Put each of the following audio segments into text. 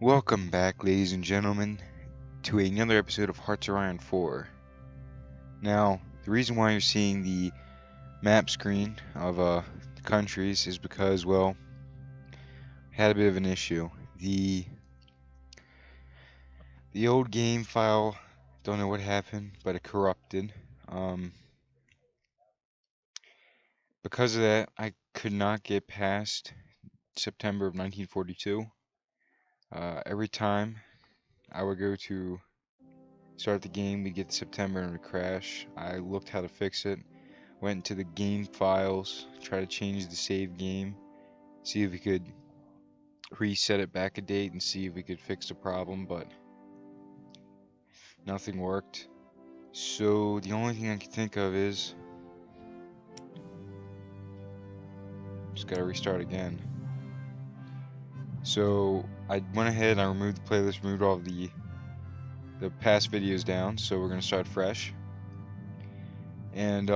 Welcome back, ladies and gentlemen, to another episode of Hearts of Iron 4. Now, the reason why you're seeing the map screen of the countries is because, well, had a bit of an issue. The old game file, don't know what happened, but it corrupted. Because of that, I could not get past September of 1942. Every time I would go to start the game, we get to September and it would crash. I looked how to fix it, went into the game files, tried to change the save game, see if we could reset it back a date and see if we could fix the problem, but nothing worked. So the only thing I can think of is just gotta restart again. So I went ahead and I removed the playlist, removed all of the past videos down, so we're gonna start fresh. And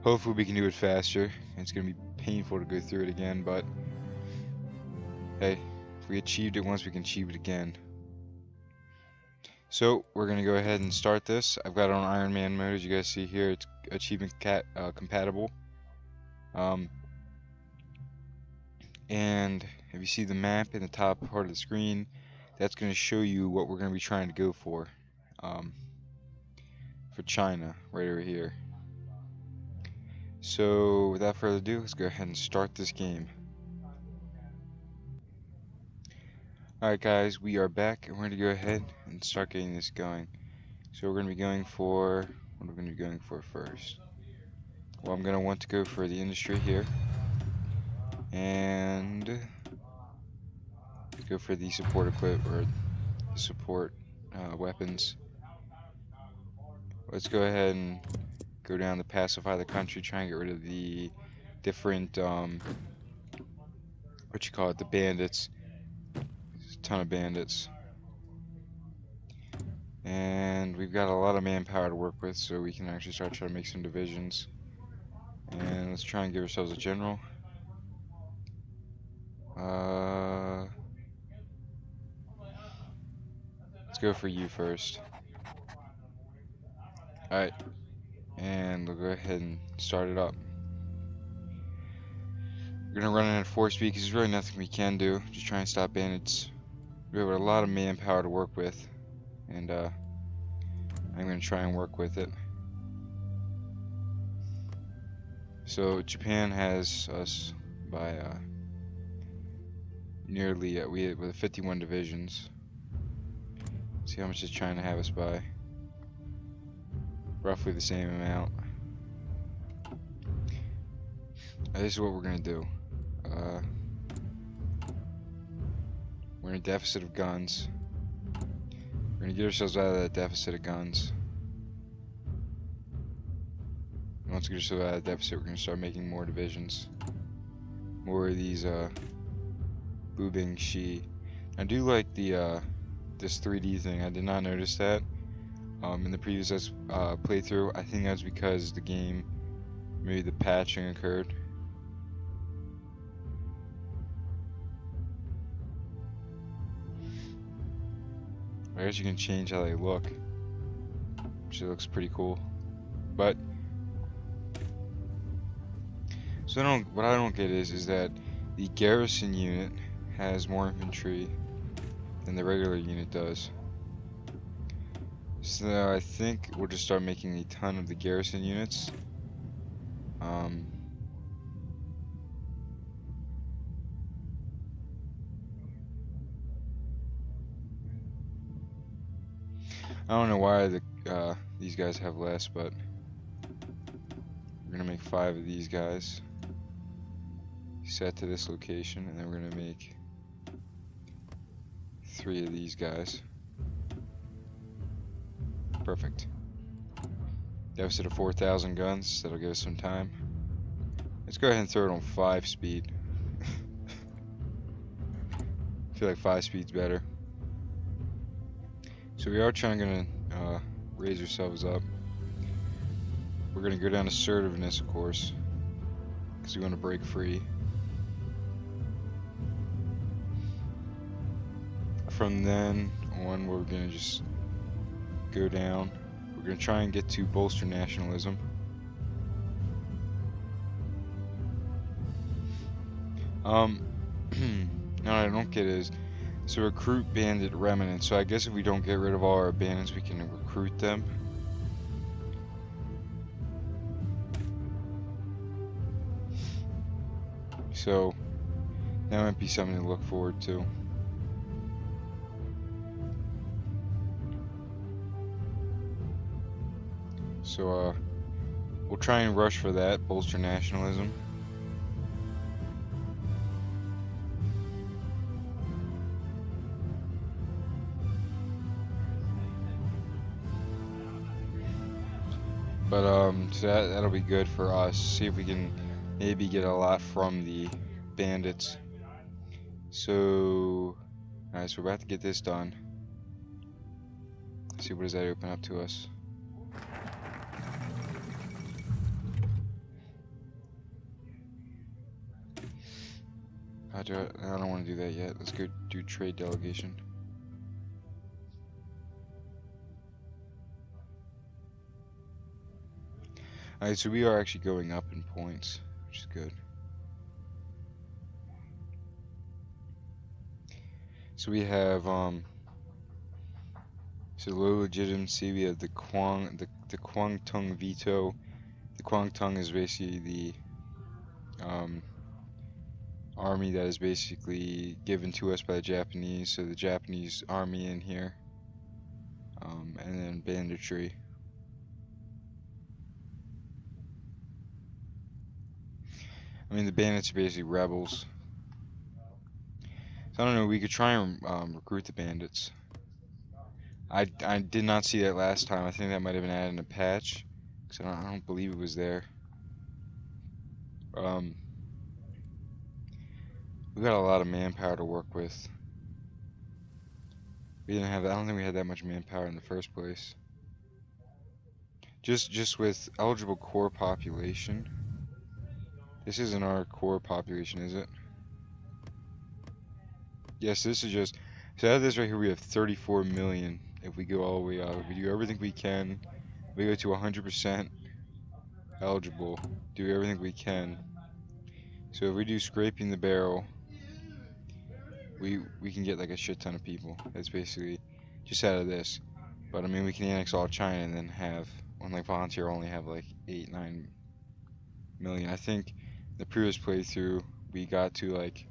hopefully we can do it faster. It's gonna be painful to go through it again, but hey, if we achieved it once, we can achieve it again. So we're gonna go ahead and start this. I've got it on Iron Man mode, as you guys see here. It's achievement compatible. And if you see the map in the top part of the screen, that's going to show you what we're going to be trying to go for China, right over here. So without further ado, let's go ahead and start this game. Alright guys, we are back and we're going to go ahead and start getting this going. So we're going to be going for, what are we going to be going for first? Well, I'm going to want to go for the industry here. And go for the support equip or the support weapons. Let's go ahead and go down to pacify the country, try and get rid of the different the bandits. There's a ton of bandits. And we've got a lot of manpower to work with, so we can actually start trying to make some divisions. And let's try and give ourselves a general. Let's go for you first. Alright, and we'll go ahead and start it up. We're gonna run it at 4 speed because there's really nothing we can do. Just try and stop bandits. We have a lot of manpower to work with, and I'm gonna try and work with it. So Japan has us by nearly with 51 divisions. See how much it's trying to have us by. Roughly the same amount. This is what we're gonna do. We're in a deficit of guns. We're gonna get ourselves out of that deficit of guns. And once we get ourselves out of that deficit, we're gonna start making more divisions. More of these Bubing Shi. I do like the this 3D thing. I did not notice that in the previous playthrough. I think that's because the game, maybe the patching occurred. I guess you can change how they look, which looks pretty cool. But so what I don't get is that the garrison unit has more infantry than the regular unit does. So I think we'll just start making a ton of the garrison units. I don't know why these guys have less, but we're gonna make 5 of these guys. Set to this location, and then we're gonna make 3 of these guys. Perfect. Deficit of 4,000 guns. That'll give us some time. Let's go ahead and throw it on 5 speed. I feel like 5 speed's better. So we are gonna raise ourselves up. We're gonna go down assertiveness, of course, because we want to break free. from then on, we're gonna just go down. We're gonna try and get to bolster nationalism. No, I don't get is, so recruit bandit remnants. So I guess if we don't get rid of all our bandits, we can recruit them. So that might be something to look forward to. So we'll try and rush for that, bolster nationalism. But so that'll be good for us. See if we can maybe get a lot from the bandits. So, alright, so we're about to get this done. Let's see, what does that open up to us? I don't want to do that yet. Let's go do trade delegation. Alright, so we are actually going up in points, which is good. So we have so low legitimacy. We have the Kwangtung veto. The Kwangtung is basically the army that is basically given to us by the Japanese. So the Japanese army in here, and then banditry. I mean, the bandits are basically rebels. So I don't know, we could try and recruit the bandits. I did not see that last time. I think that might have been added in a patch, because I don't believe it was there. We got a lot of manpower to work with. We didn't have that. I don't think we had that much manpower in the first place. Just with eligible core population. This isn't our core population, is it? Yes, this is just, so out of this right here we have 34 million if we go all the way up. If we do everything we can, we go to 100% eligible, do everything we can. So if we do scraping the barrel, we can get like a shit ton of people. That's basically just out of this. But I mean, we can annex all China and then have, when like volunteer only have like 8-9 million. I think the previous playthrough we got to like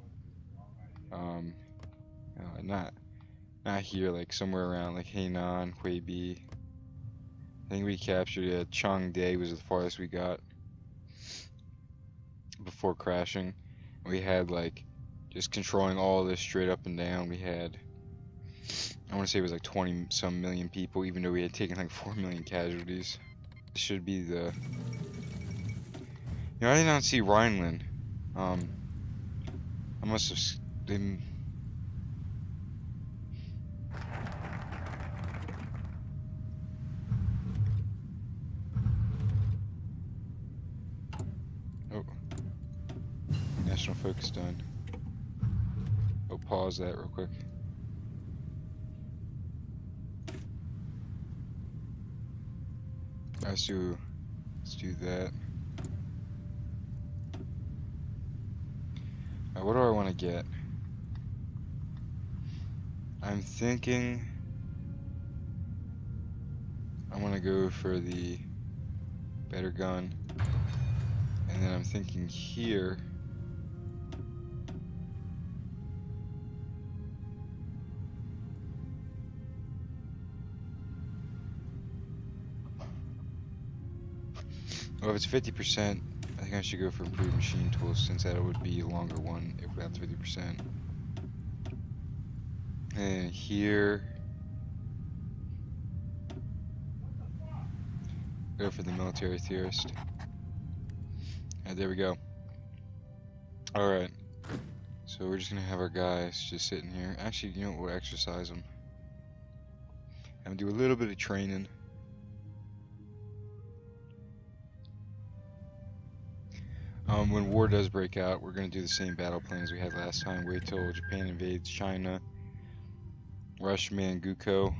not here, like somewhere around like Hainan, Huibi. I think we captured Changde was the farthest we got before crashing. We had like just controlling all this straight up and down. We had, I want to say it was like 20 some million people, even though we had taken like 4 million casualties. This should be the, I did not see Rhineland. I must have been. Oh, national focus done. Oh, pause that real quick. Let's do that. What do I want to get? I'm thinking I want to go for the better gun, and then I'm thinking here well, if it's 50%, I think I should go for improved machine tools, since that would be a longer one if we have 50%. And here, go for the military theorist. And there we go. Alright, so we're just gonna have our guys just sitting here. Actually, you know what, we'll exercise them. And do a little bit of training. When war does break out, we're going to do the same battle plans we had last time. Wait till Japan invades China. Rushman Guko.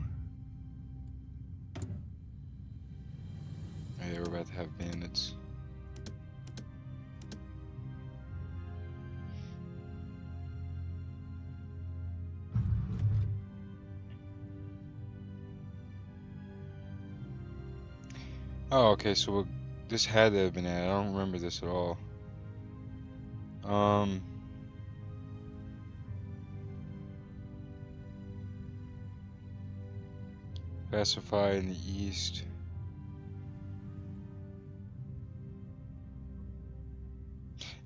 Yeah, we're about to have bandits. Oh, okay, so this had to have been added. I don't remember this at all. Pacify in the east.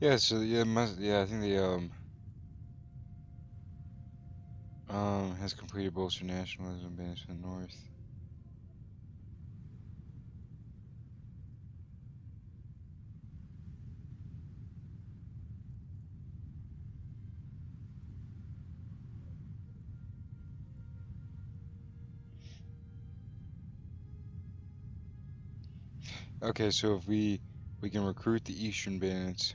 Yeah, so yeah, I think they has completed bolster nationalism, banners from the north. Okay, so if we can recruit the eastern bandits.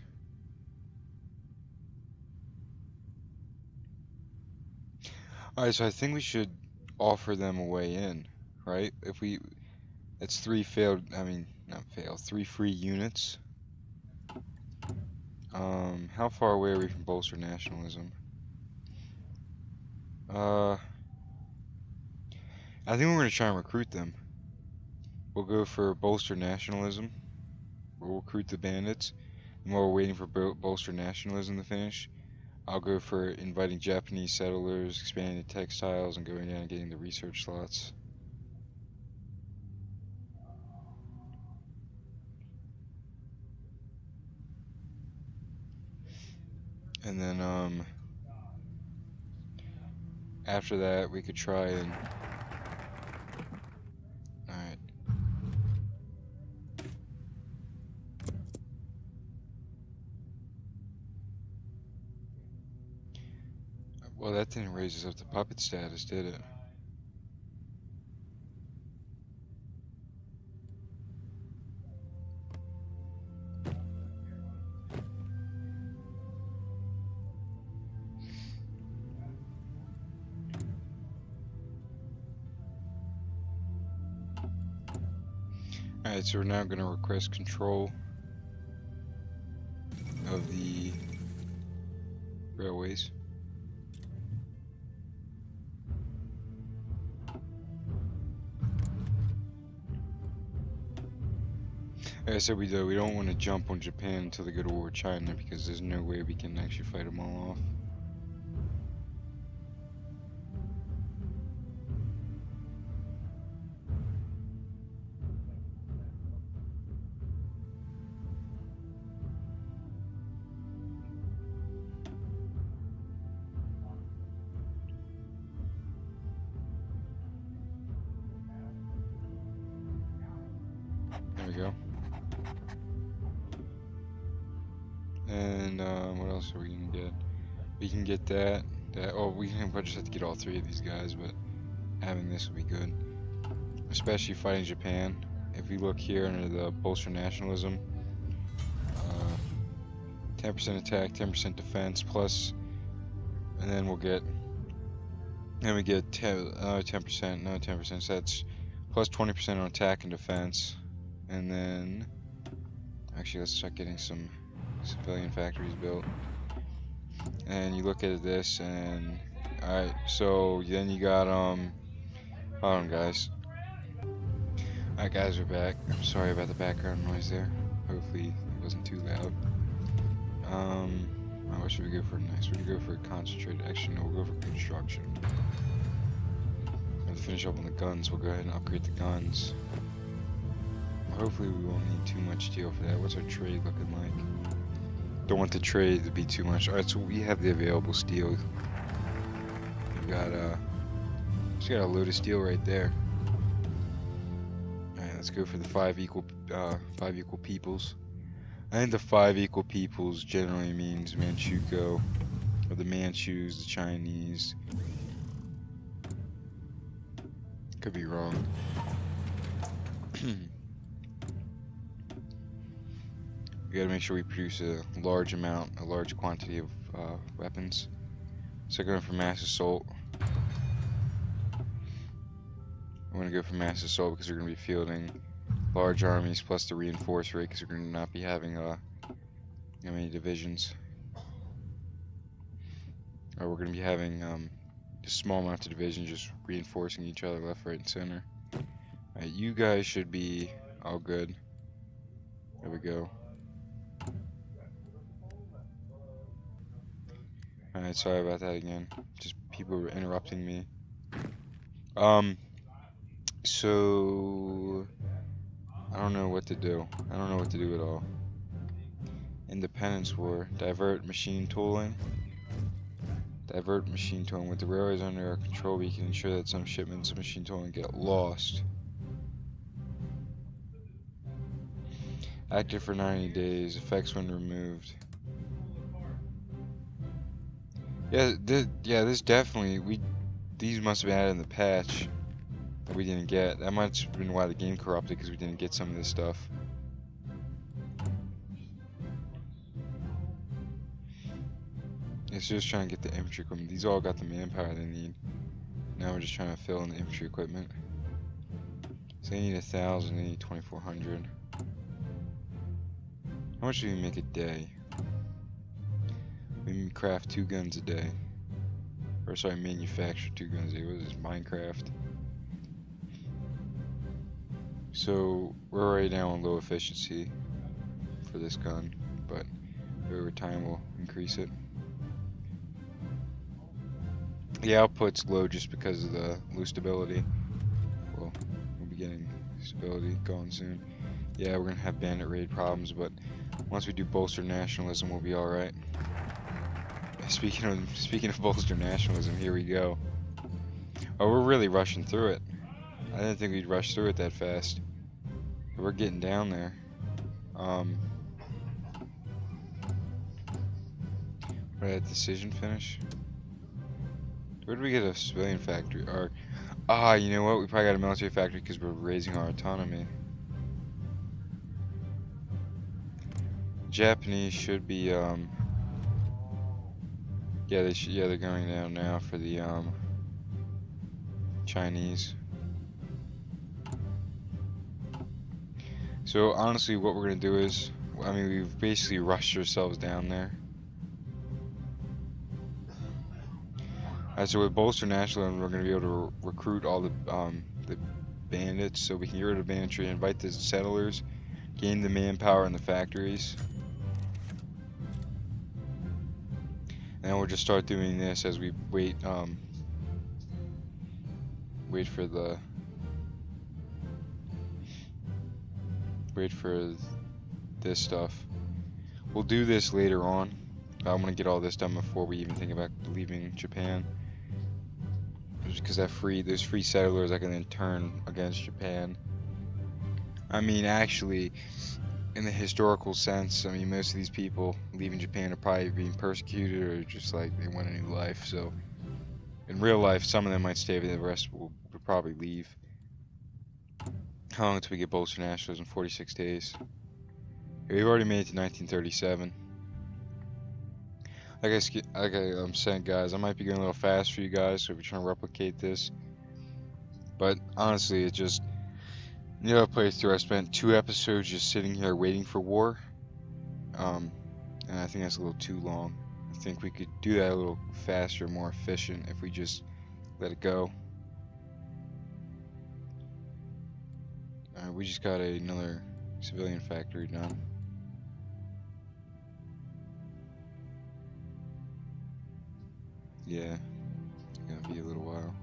Alright, so I think we should offer them a way in, right? It's 3 failed, I mean, not failed, 3 free units. How far away are we from bolster nationalism? I think we're gonna try and recruit them. We'll go for bolster nationalism. We'll recruit the bandits. And while we're waiting for bolster nationalism to finish, I'll go for inviting Japanese settlers, expanding the textiles, and going down and getting the research slots. And then, after that, we could try and... Alright. Well, that didn't raise us up to puppet status, did it? Alright, so we're now going to request control of the railways. Like I said, we don't want to jump on Japan until they go to war with China, because there's no way we can actually fight them all off. There we go. And what else are we gonna get? We can get that. Oh, we just have to get all 3 of these guys, but having this would be good. Especially fighting Japan. If we look here under the bolster nationalism, 10% attack, 10% defense, plus, and then we get 10%, another 10%. So that's plus 20% on attack and defense. And then, actually, let's start getting some civilian factories built. And you look at this, and alright, so then you got hold on, guys. Alright, guys, we're back. I'm sorry about the background noise there. Hopefully it wasn't too loud. What should we go for next? We're gonna go for concentrated. Actually, no, we'll go for construction. To finish up on the guns, we'll go ahead and upgrade the guns. Hopefully we won't need too much steel for that. What's our trade looking like? Don't want the trade to be too much. Alright, so we have the available steel. We've got just got a load of steel right there. Alright, let's go for the 5 equal peoples. I think the 5 equal peoples generally means Manchukuo, or the Manchus, the Chinese. Could be wrong. We gotta make sure we produce a large quantity of weapons. So going for mass assault. I'm going to go for mass assault because we're going to be fielding large armies plus the reinforced rate because we're going to not be having many divisions. Or we're going to be having just small amounts of divisions just reinforcing each other left, right, and center. Alright, you guys should be all good. There we go. Alright, sorry about that again. Just people were interrupting me. So I don't know what to do. I don't know what to do at all. Independence War. Divert machine tooling. Divert machine tooling. With the railways under our control, we can ensure that some shipments of machine tooling get lost. Active for 90 days. Effects when removed. Yeah, this definitely, these must have been added in the patch that we didn't get. That might have been why the game corrupted, because we didn't get some of this stuff. It's just trying to get the infantry equipment. These all got the manpower they need. Now we're just trying to fill in the infantry equipment. So they need 1,000, they need 2,400. How much do we make a day? We craft 2 guns a day. Or sorry, manufacture 2 guns a day. What is this, Minecraft? So we're already now on low efficiency for this gun, but over time we'll increase it. The output's low just because of the low stability. Well, we'll be getting stability going soon. Yeah, we're gonna have bandit raid problems, but once we do bolster nationalism, we'll be all right. Speaking of bolster nationalism, here we go. Oh, we're really rushing through it. I didn't think we'd rush through it that fast. But we're getting down there. Where did that decision finish? Where did we get a civilian factory? Or, you know what? We probably got a military factory because we're raising our autonomy. Japanese should be, yeah, they're going down now for the, Chinese. So, honestly, what we're gonna do is, I mean, we've basically rushed ourselves down there. Alright, so with bolster nationalism, we're gonna be able to recruit all the bandits, so we can get rid of banditry, invite the settlers, gain the manpower in the factories. And then we'll just start doing this as we wait for this stuff. We'll do this later on. I want to get all this done before we even think about leaving Japan. Because those free settlers I can then turn against Japan. I mean, actually, in the historical sense, I mean, most of these people leaving Japan are probably being persecuted or just like they want a new life. So, in real life, some of them might stay, but the rest will probably leave. How long until we get bolster nationalism? 46 days. We've already made it to 1937. Like I'm saying, guys, I might be going a little fast for you guys, so if you're trying to replicate this. But honestly, it just, the other playthrough, I spent 2 episodes just sitting here waiting for war. And I think that's a little too long. I think we could do that a little faster, more efficient if we just let it go. We just got another civilian factory done. Yeah, it's gonna be a little while.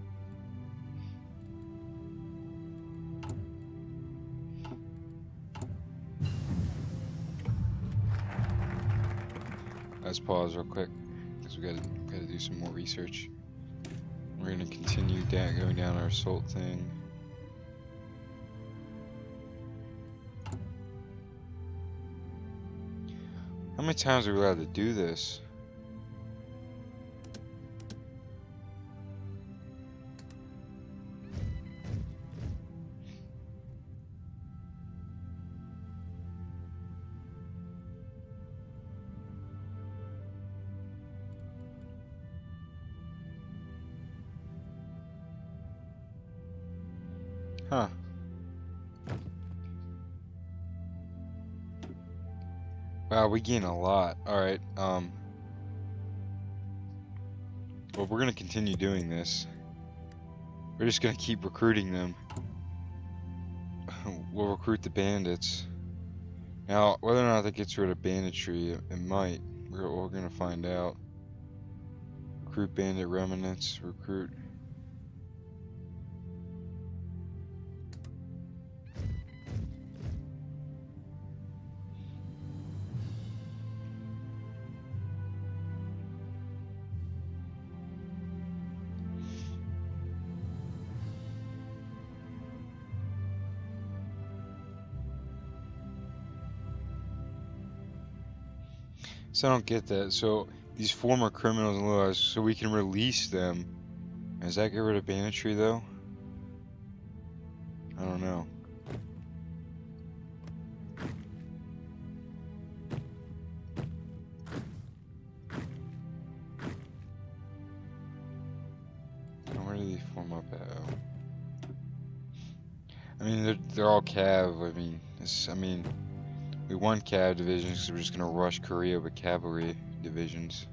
Let's pause real quick because we gotta do some more research. We're gonna continue going down our assault thing. How many times are we allowed to do this? Huh. Wow, we gain a lot. Alright, well, we're gonna continue doing this. We're just gonna keep recruiting them. We'll recruit the bandits. Now, whether or not that gets rid of banditry, it might. We're gonna find out. Recruit bandit remnants, recruit. So I don't get that. So these former criminals and laws, so we can release them. Does that get rid of banditry though? I don't know. Where do they form up at? I mean, they're all cav. I mean, we want cav divisions because we're just gonna rush Korea with cavalry divisions.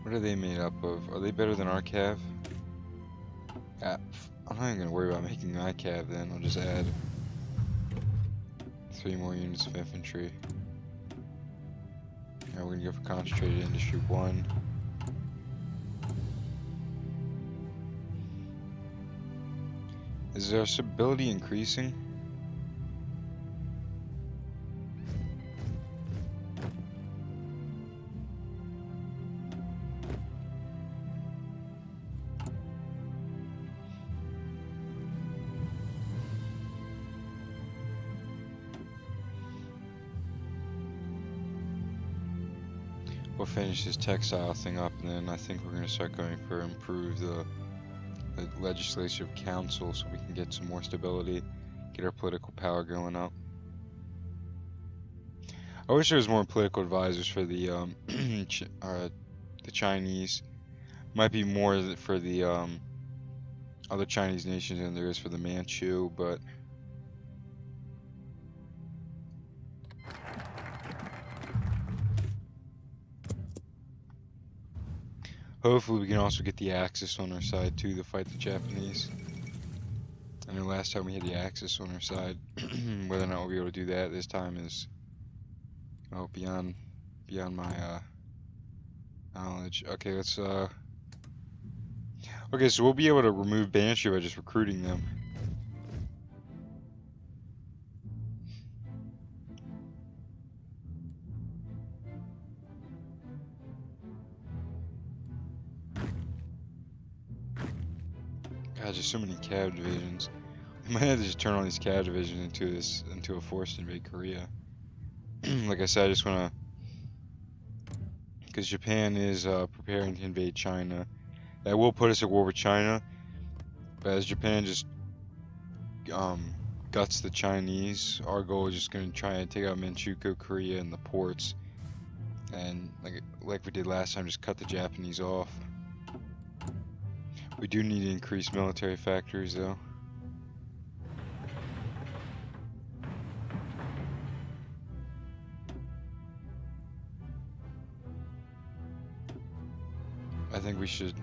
What are they made up of? Are they better than our cav? I'm not even gonna worry about making my cav then. I'll just add 3 more units of infantry. Now we're gonna go for concentrated industry 1. Is our stability increasing? We'll finish this textile thing up, and then I think we're going to start going for improve the legislative council so we can get some more stability, get our political power going up. I wish there was more political advisors for the Chinese. Might be more for the other Chinese nations than there is for the Manchu, but hopefully we can also get the Axis on our side too to fight the Japanese. I know last time we had the Axis on our side. Whether or not we'll be able to do that this time is beyond my knowledge. Okay, let's okay, so we'll be able to remove banditry by just recruiting them. God, there's so many cav divisions. I might have to just turn all these cav divisions into a forced invade Korea. Like I said, I just wanna, because Japan is preparing to invade China. That will put us at war with China, but as Japan just guts the Chinese, our goal is just gonna try and take out Manchukuo, Korea, and the ports, and like we did last time, just cut the Japanese off. We do need to increase military factories though. I think we should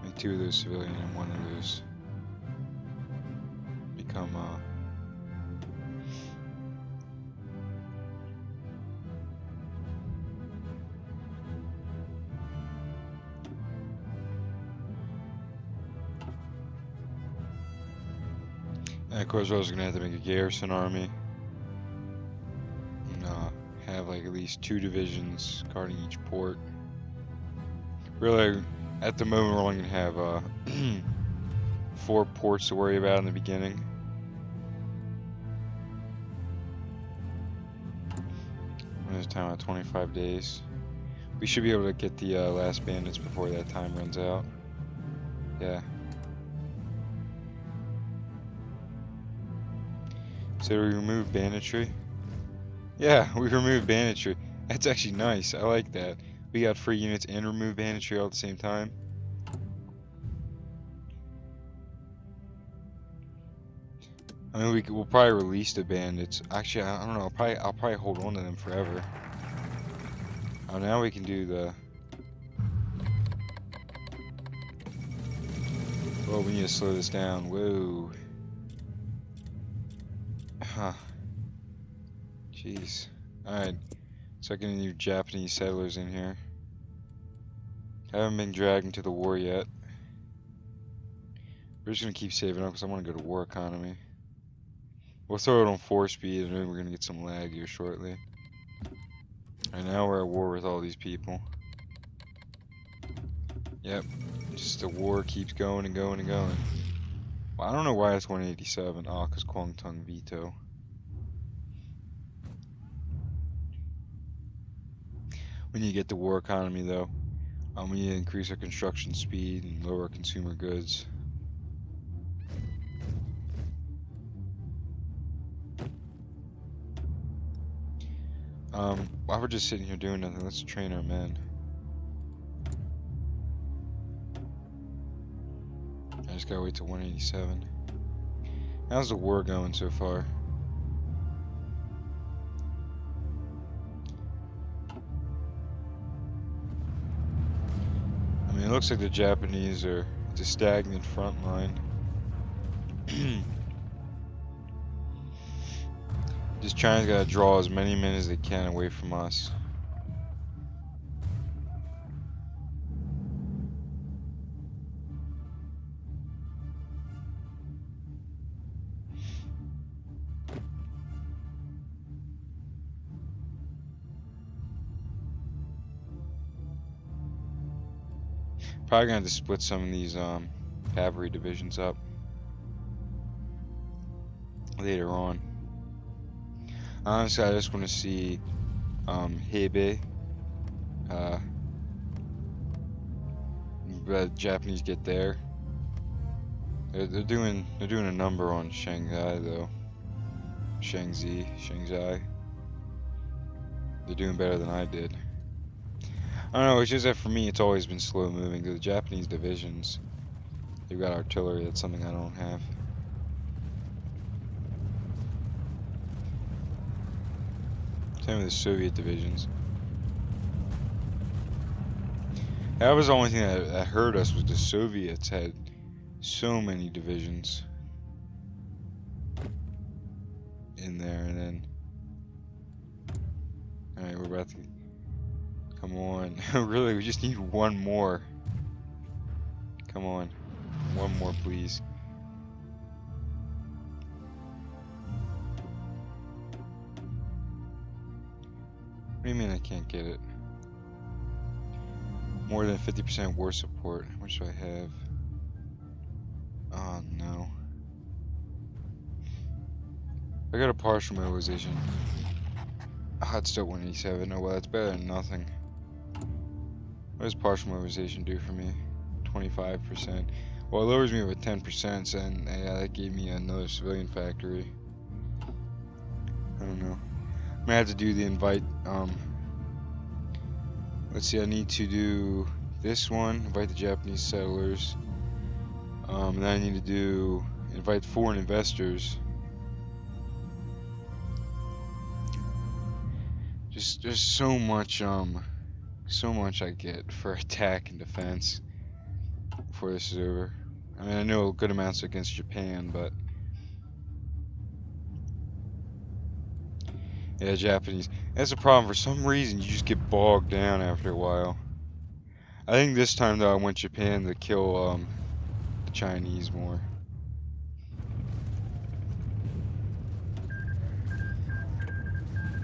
make 2 of those civilian and 1 of those become and of course I was gonna have to make a garrison army and have like at least 2 divisions guarding each port. Really, at the moment we're only gonna have 4 ports to worry about in the beginning. There's time at 25 days. We should be able to get the last bandits before that time runs out. Yeah. So we remove banditry? Yeah, we removed banditry. That's actually nice. I like that. We got free units and remove banditry all at the same time. I mean, we'll probably release the bandits. Actually, I don't know. I'll probably hold on to them forever. Oh, now we can do the. Oh, we need to slow this down. Whoa. Huh. Jeez. Alright. So I can need Japanese settlers in here. I haven't been dragged into the war yet. We're just gonna keep saving up because I want to go to war economy. We'll throw it on 4 speed and then we're gonna get some lag here shortly. And now we're at war with all these people. Yep. Just the war keeps going and going and going. Well, I don't know why it's 187. Oh, because Kwangtung veto. We need to get the war economy though. We need to increase our construction speed and lower our consumer goods. While we're just sitting here doing nothing, let's train our men. I just gotta wait till 187. How's the war going so far? I mean, it looks like the Japanese are at a stagnant front line. Just China's gotta draw as many men as they can away from us. Probably gonna have to split some of these cavalry divisions up later on. Honestly, I just want to see Hebei, the Japanese get there. They're doing a number on Shanghai though. Shanghai. They're doing better than I did. I don't know, it's just that for me it's always been slow moving. The Japanese divisions, they've got artillery, that's something I don't have. Same with the Soviet divisions. That was the only thing that hurt us, was the Soviets had so many divisions in there, and then alright, we're about to come on. Really, we just need one more. Come on. One more, please. What do you mean I can't get it? More than 50% war support. How much do I have? Oh no. I got a partial mobilization. Ah, it's still 187. Oh well, that's better than nothing. What does partial mobilization do for me? 25%. Well, it lowers me with 10%, and yeah, that gave me another civilian factory. I don't know. I'm gonna have to do the invite. Let's see. I need to do this one. Invite the Japanese settlers. Then I need to do invite foreign investors. There's so much I get for attack and defense before this is over. I mean, I know good amounts against Japan, but yeah, Japanese. That's a problem. For some reason, you just get bogged down after a while. I think this time though, I want Japan to kill the Chinese more.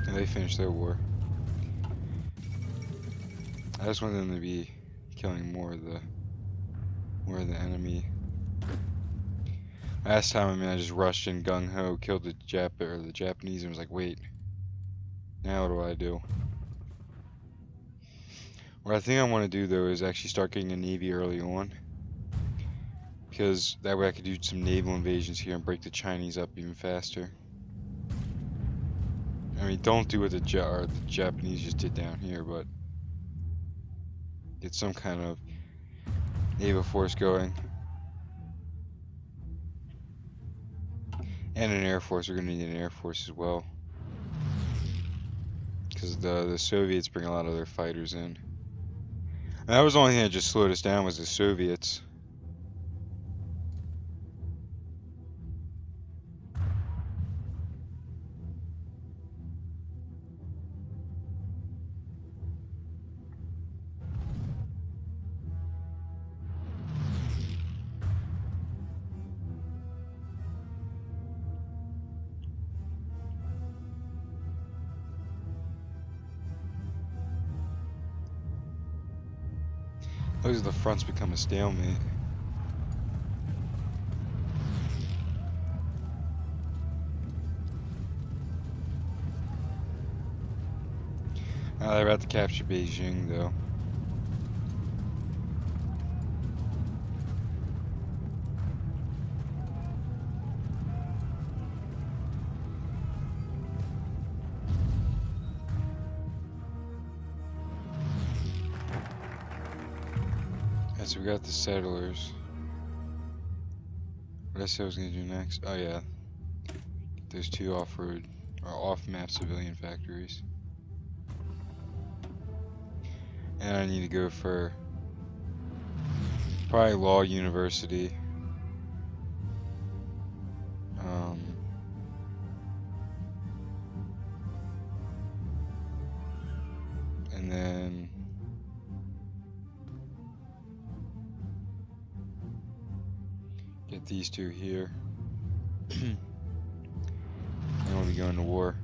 And they finished their war. I just want them to be killing more of the enemy. Last time, I mean, I just rushed in gung ho, killed the Japanese, and was like, wait, now what do I do? What I think I want to do though is actually start getting a navy early on, because that way I could do some naval invasions here and break the Chinese up even faster. I mean, don't do what the Japanese just did down here, but get some kind of naval force going. And an air force. We're going to need an air force as well. Because the Soviets bring a lot of their fighters in. And that was the only thing that just slowed us down was the Soviets. Looks like the front's become a stalemate. They're about to capture Beijing, though. So we got the settlers. What did I say I was gonna do next? Oh yeah, there's two off-road or off-map civilian factories, and I need to go for probably Law University. And then get these two here. And we'll be going to war.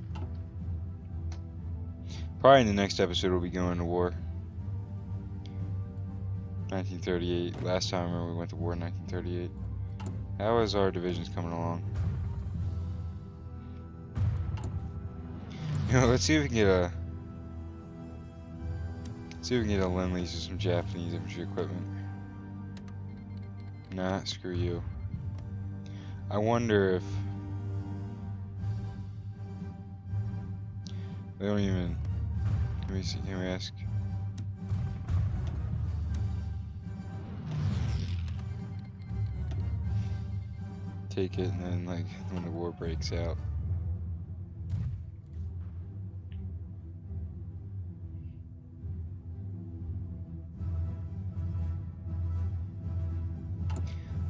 Probably in the next episode we'll be going to war. 1938. Last time I remember we went to war in 1938. How is our divisions coming along? You know, let's see if we can get a Lend-Lease of some Japanese infantry equipment. Nah, screw you. I wonder if they don't even. Let me see. Can we ask? Take it, and then like when the war breaks out.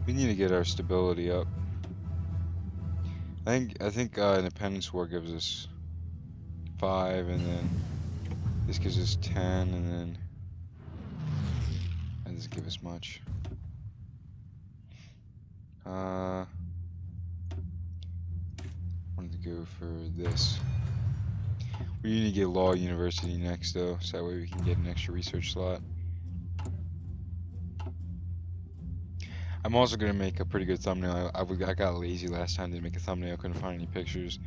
We need to get our stability up. I think Independence War gives us 5, and then this gives us 10, and then that doesn't give us much. Wanted to go for this. We need to get Law University next though, so that way we can get an extra research slot. I'm also gonna make a pretty good thumbnail. I got lazy last time, didn't make a thumbnail, couldn't find any pictures,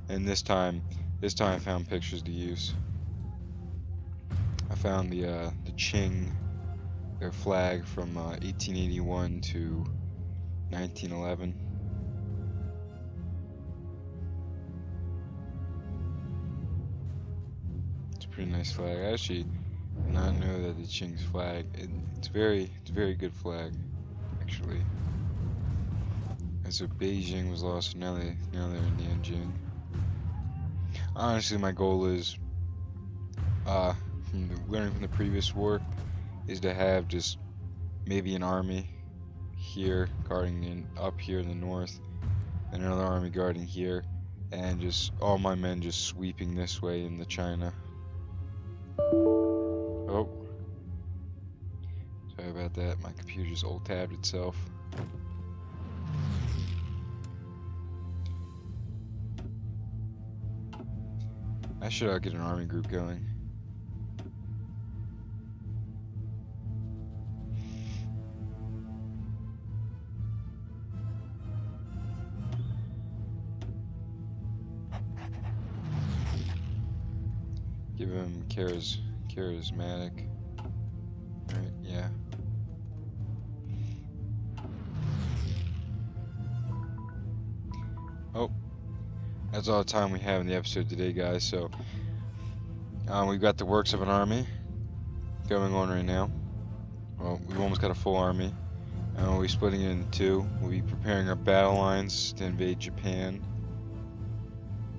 and this time I found pictures to use. I found the Qing, their flag from 1881 to 1911. It's a pretty nice flag. I actually did not know that the Qing's flag. It's a very good flag. Actually, and so Beijing was lost. Now they're in Nanjing. Honestly, my goal is, learning from the previous war, is to have just maybe an army here guarding up here in the north, and another army guarding here, and just all my men just sweeping this way into China. Oh. Sorry about that, my computer just alt-tabbed itself. I should get an army group going. Give him charismatic. Right, yeah. Oh, that's all the time we have in the episode today, guys. So we've got the works of an army going on right now. well, we've almost got a full army. And we'll be splitting it into two. We'll be preparing our battle lines to invade Japan.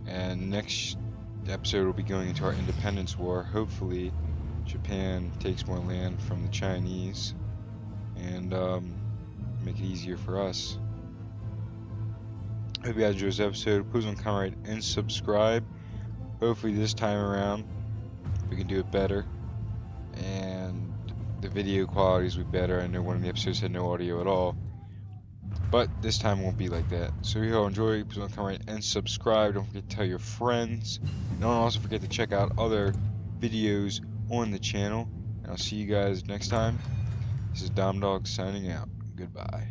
And next episode we'll be going into our independence war. Hopefully Japan takes more land from the Chinese and make it easier for us. Hope you guys enjoyed this episode. Please don't comment, rate, and subscribe. Hopefully this time around we can do it better and the video quality will be better. I know one of the episodes had no audio at all, but this time won't be like that. So if you all enjoy, please don't comment, rate, and subscribe. Don't forget to tell your friends. And don't also forget to check out other videos on the channel. And I'll see you guys next time. This is DomDowg signing out. Goodbye.